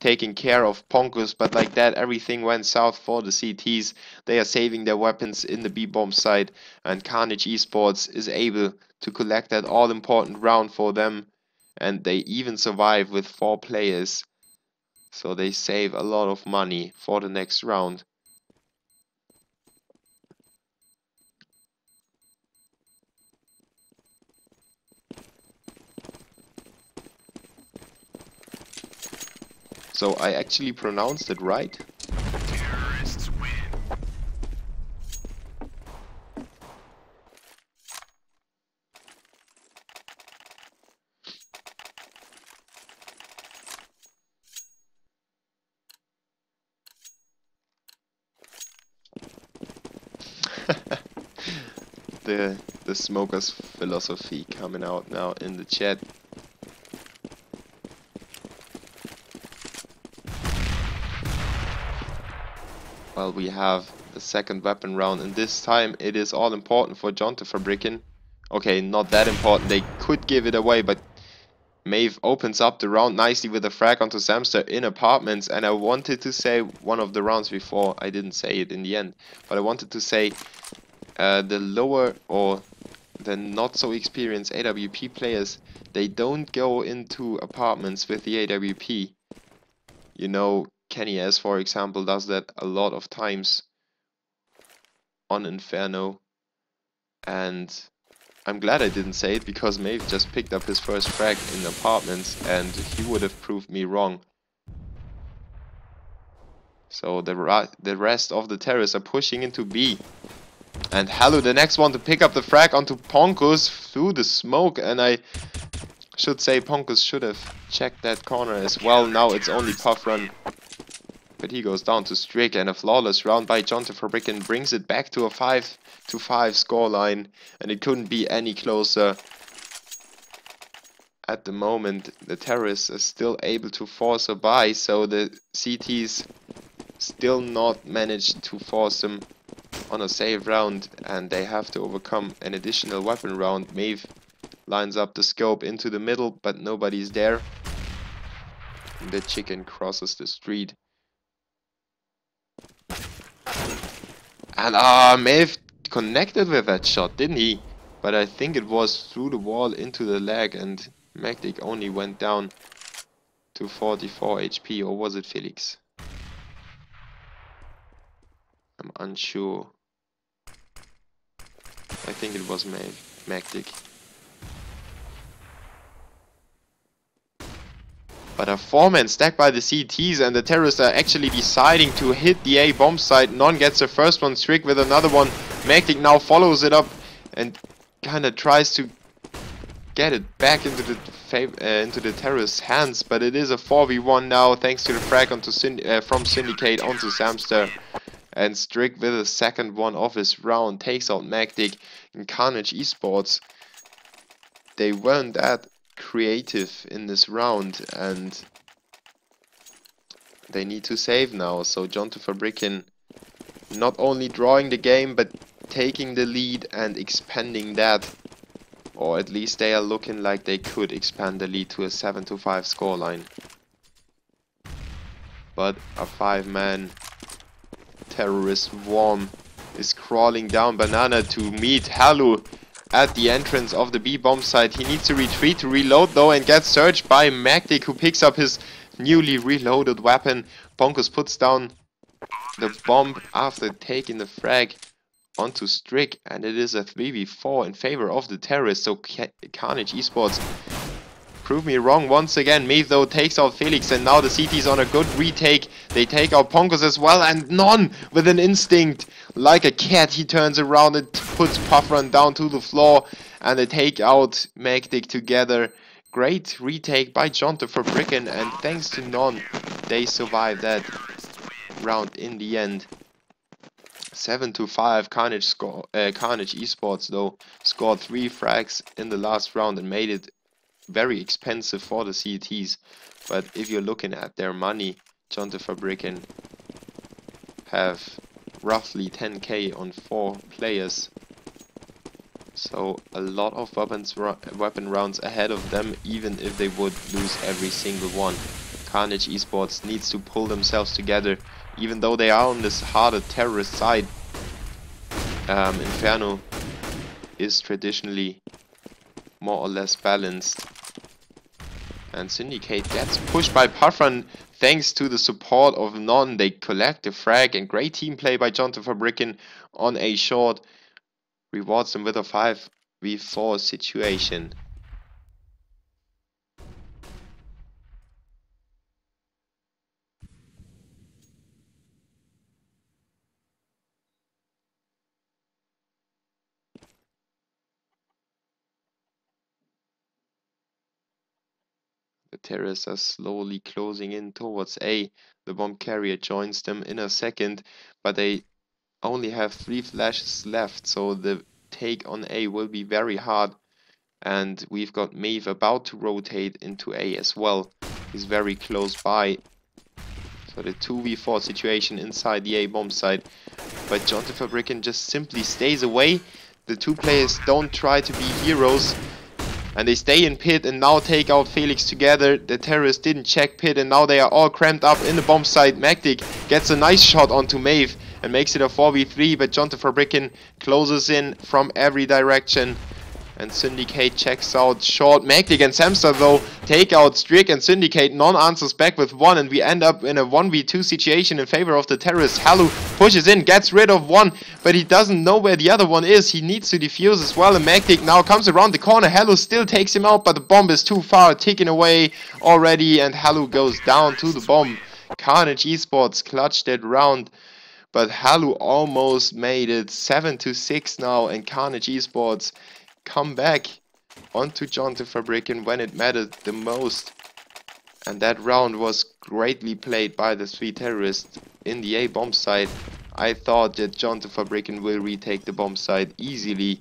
taking care of Ponkus, but like that everything went south for the CTs. They are saving their weapons in the B-bomb site, and Karnage Esports is able to collect that all important round for them, and they even survive with 4 players, so they save a lot of money for the next round. So I actually pronounced it right. Terrorists win. The smoker's philosophy coming out now in the chat. Well, we have the second weapon round, and this time it is all important for jQntefabrikkeN. Okay, not that important. They could give it away, but Maeve opens up the round nicely with a frag onto Samster in apartments, and I wanted to say one of the rounds before, I didn't say it in the end, but I wanted to say the lower or the not so experienced AWP players, they don't go into apartments with the AWP. You know, Kenny S, for example, does that a lot of times on Inferno, and I'm glad I didn't say it, because Maeve just picked up his first frag in apartments and he would have proved me wrong. So the rest of the terrorists are pushing into B. And Hello, the next one to pick up the frag onto Ponkus through the smoke, and I should say Ponkus should have checked that corner as well. Now it's only Puff Run, but he goes down to Strick, and a flawless round by jQntefabrikkeN brings it back to a 5-5 scoreline, and it couldn't be any closer. At the moment, the terrorists are still able to force a buy, so the CTs still not managed to force them on a save round, and they have to overcome an additional weapon round. Maeve lines up the scope into the middle, but nobody's there. The chicken crosses the street. And Maeve connected with that shot, didn't he? But I think it was through the wall into the leg, and Magdic only went down to 44 HP, or was it Felix? I'm unsure. I think it was Magdic. But a 4-man stack by the CTs, and the terrorists are actually deciding to hit the A bomb site. Non gets the first one, Strick with another one. Magdic now follows it up and kind of tries to get it back into the terrorists' hands, but it is a 4v1 now thanks to the frag onto from Syndicate onto Samster. And Strick with a second one of his round takes out Magdic. In Karnage Esports, they weren't that creative in this round, and they need to save now. So jQntefabrikkeN not only drawing the game, but taking the lead and expanding that, or at least they are looking like they could expand the lead to a 7-5 scoreline. But a 5-man terrorist swarm is crawling down Banana to meet Halu at the entrance of the B bomb site. He needs to retreat to reload though, and gets searched by Magdic, who picks up his newly reloaded weapon. Ponkus puts down the bomb after taking the frag onto Strick, and it is a 3v4 in favor of the terrorists. So Karnage Esports prove me wrong once again. Maeve though takes out Felix, and now the CT's on a good retake. They take out Ponkus as well, and Non with an instinct like a cat, he turns around and puts Puff Run down to the floor, and they take out Magdic together. Great retake by jQntefabrikkeN, and thanks to Non, they survive that round in the end. 7-5. Karnage Esports though scored 3 frags in the last round and made it very expensive for the CTs. But if you're looking at their money, jQntefabrikkeN have roughly 10k on 4 players. So a lot of weapon rounds ahead of them, even if they would lose every single one. Karnage Esports needs to pull themselves together. Even though they are on this harder terrorist side, Inferno is traditionally more or less balanced. And Syndicate gets pushed by Patron thanks to the support of Non. They collect the frag, and great team play by jQntefabrikkeN on a short rewards them with a 5v4 situation. The terrorists are slowly closing in towards A. The bomb carrier joins them in a second, but they only have 3 flashes left, so the take on A will be very hard. And we've got Maeve about to rotate into A as well. He's very close by. So the 2v4 situation inside the A bomb site. But jQntefabrikkeN just simply stays away. The two players don't try to be heroes. And they stay in pit and now take out Felix together. The terrorists didn't check pit and now they are all cramped up in the bomb site. Magdic gets a nice shot onto Maeve and makes it a 4v3. But jQntefabrikkeN closes in from every direction. And Syndicate checks out short. Magdic and Samster though take out Strick, and Syndicate Non answers back with 1, and we end up in a 1v2 situation in favor of the terrorists. Halu pushes in, gets rid of 1, but he doesn't know where the other one is. He needs to defuse as well, and Magdic now comes around the corner. Halu still takes him out, but the bomb is too far, taken away already, and Halu goes down to the bomb. Karnage Esports clutched that round, but Halu almost made it 7-6 now, and Karnage Esports come back onto jQntefabrikkeN when it mattered the most. And that round was greatly played by the 3 terrorists in the A bomb site. I thought that jQntefabrikkeN will retake the bomb site easily,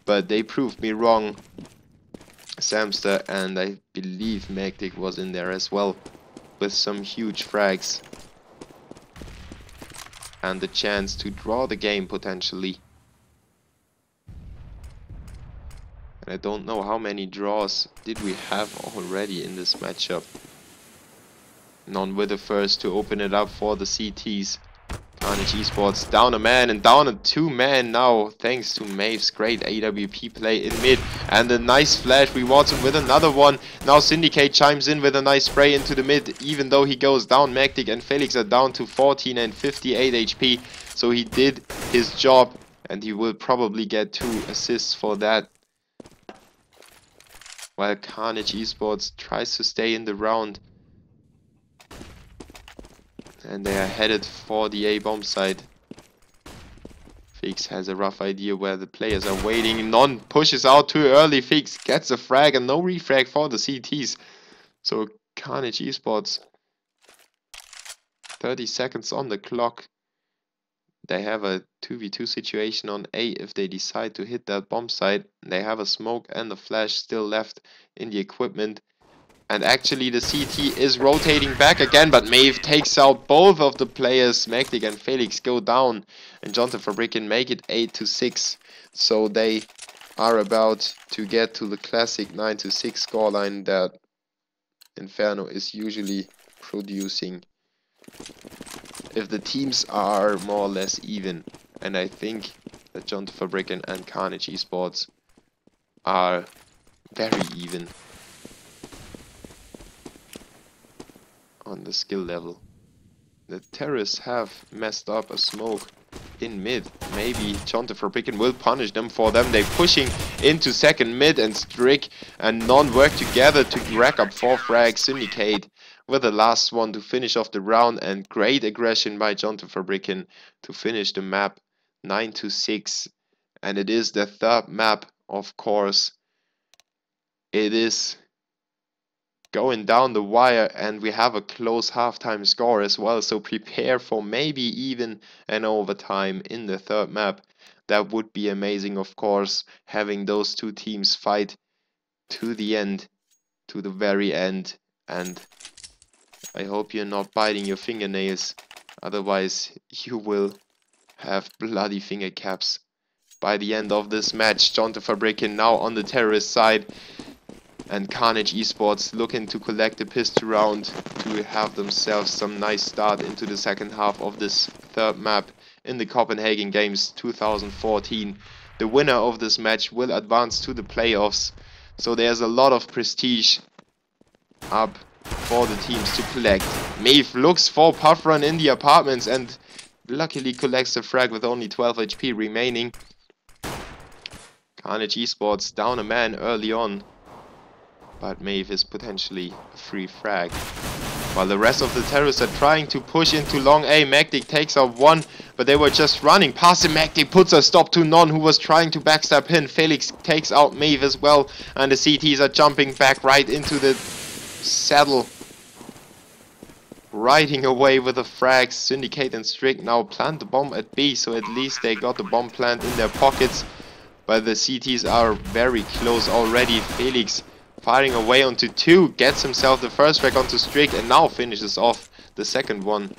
but they proved me wrong. Samster and I believe Magdic was in there as well, with some huge frags and the chance to draw the game potentially. And I don't know how many draws did we have already in this matchup. Non with the first to open it up for the CTs. Karnage Esports down a man and down a 2-man now, thanks to Maeve's great AWP play in mid. And a nice flash rewards him with another one. Now Syndicate chimes in with a nice spray into the mid, even though he goes down. Magdic and Felix are down to 14 and 58 HP. So he did his job, and he will probably get 2 assists for that. While Karnage Esports tries to stay in the round. And they are headed for the A bomb site. Fix has a rough idea where the players are waiting. Non pushes out too early. Fix gets a frag and no refrag for the CTs. So Karnage Esports, 30 seconds on the clock. They have a 2v2 situation on A if they decide to hit that bomb site. They have a smoke and a flash still left in the equipment. And actually the CT is rotating back again, but Maeve takes out both of the players. Magdic and Felix go down, and jQntefabrikkeN make it 8-6. So they are about to get to the classic 9-6 scoreline that Inferno is usually producing if the teams are more or less even. And I think that jQntefabrikkeN and Karnage Esports are very even on the skill level. The terrorists have messed up a smoke in mid. Maybe jQntefabrikkeN will punish them for them. They're pushing into second mid, and Strick and Non work together to rack up 4 frags. Syndicate with the last one to finish off the round, and great aggression by jQntefabrikkeN to finish the map 9-6. And it is the 3rd map, of course. It is going down the wire, and we have a close halftime score as well, so prepare for maybe even an overtime in the 3rd map. That would be amazing, of course, having those 2 teams fight to the end, to the very end. And I hope you're not biting your fingernails, otherwise you will have bloody finger caps by the end of this match. jQntefabrikkeN now on the terrorist side. And Karnage Esports looking to collect the pistol round to have themselves some nice start into the second half of this third map in the Copenhagen Games 2014. The winner of this match will advance to the playoffs. So there's a lot of prestige up for the teams to collect. Maeve looks for Puffrun in the apartments and luckily collects the frag with only 12 HP remaining. Karnage Esports down a man early on, but Maeve is potentially a free frag. While the rest of the terrorists are trying to push into long A, Magdic takes out one, but they were just running past him. Magdic puts a stop to Non, who was trying to backstab him. Felix takes out Maeve as well, and the CTs are jumping back right into the saddle. Riding away with the frags. Syndicate and Strict now plant the bomb at B, so at least they got the bomb plant in their pockets. But the CTs are very close already. Felix firing away onto 2, gets himself the first frag onto Strict and now finishes off the second one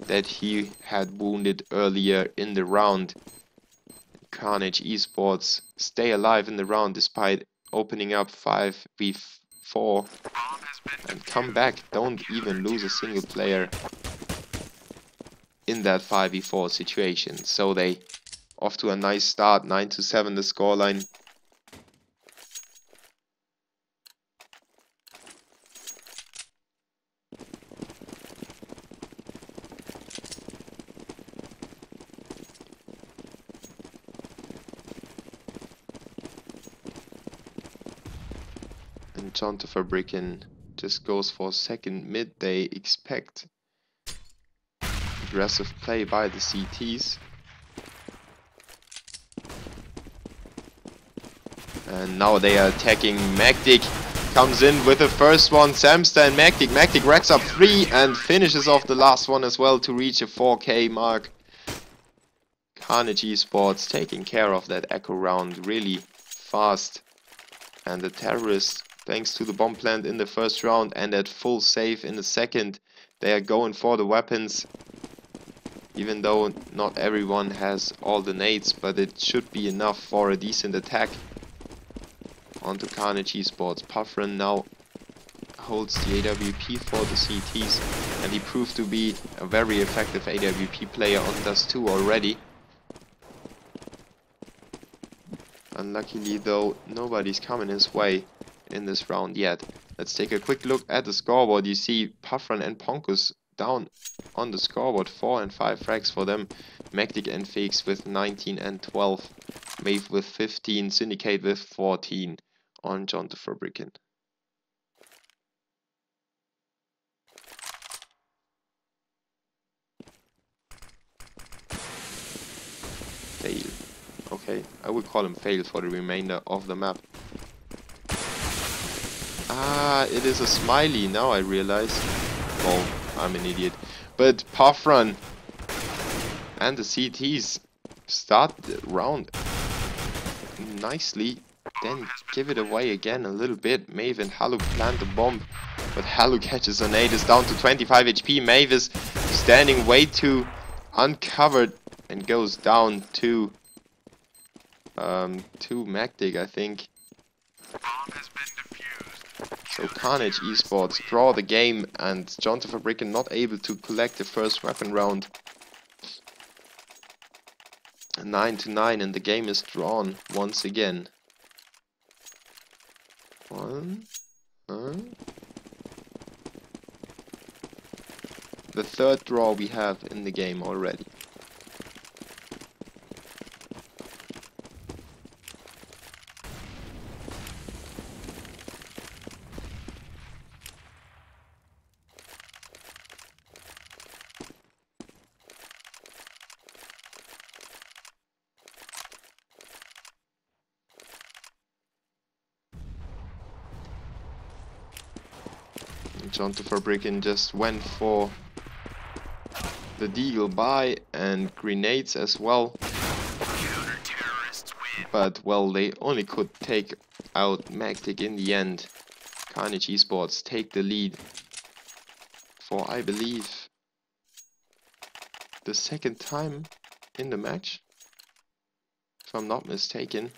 that he had wounded earlier in the round. Karnage Esports stay alive in the round despite opening up 5v4 and come back. Don't even lose a single player in that 5v4 situation. So they off to a nice start, 9-7 the scoreline. And jQntefabrikkeN just goes for second mid. They expect aggressive play by the CTs. And now they are attacking. Magdic comes in with the first one. Samster and Magdic. Magdic racks up 3 and finishes off the last one as well to reach a 4K mark. Karnage Esports taking care of that echo round really fast. And the terrorists, thanks to the bomb plant in the first round and at full save in the second, they are going for the weapons. Even though not everyone has all the nades, but it should be enough for a decent attack. Onto Karnage Esports. Puffrun now holds the AWP for the CTs, and he proved to be a very effective AWP player on Dust 2 already. Unluckily though, nobody's coming his way in this round yet. Let's take a quick look at the scoreboard. You see Puffrun and Ponkus down on the scoreboard, 4 and 5 frags for them. Magdic and Fakes with 19 and 12. Maeve with 15, Syndicate with 14 on jQntefabrikkeN. Fail. Okay, I would call him fail for the remainder of the map. Ah, it is a smiley, now I realize. Oh, I'm an idiot. But Puffrun and the CTs start the round nicely, then give it away again a little bit. Maeve and Halu plant the bomb, but Halu catches a nade, is down to 25 HP. Maeve is standing way too uncovered and goes down to Magdic, I think. So Karnage Esports draw the game and jQntefabrikkeN not able to collect the first weapon round. 9-9 and the game is drawn once again. The third draw we have in the game already. jQntefabrikkeN just went for the deagle buy and grenades as well. But well, they only could take out Magdic in the end. Karnage Esports take the lead for, I believe, the second time in the match, if I'm not mistaken.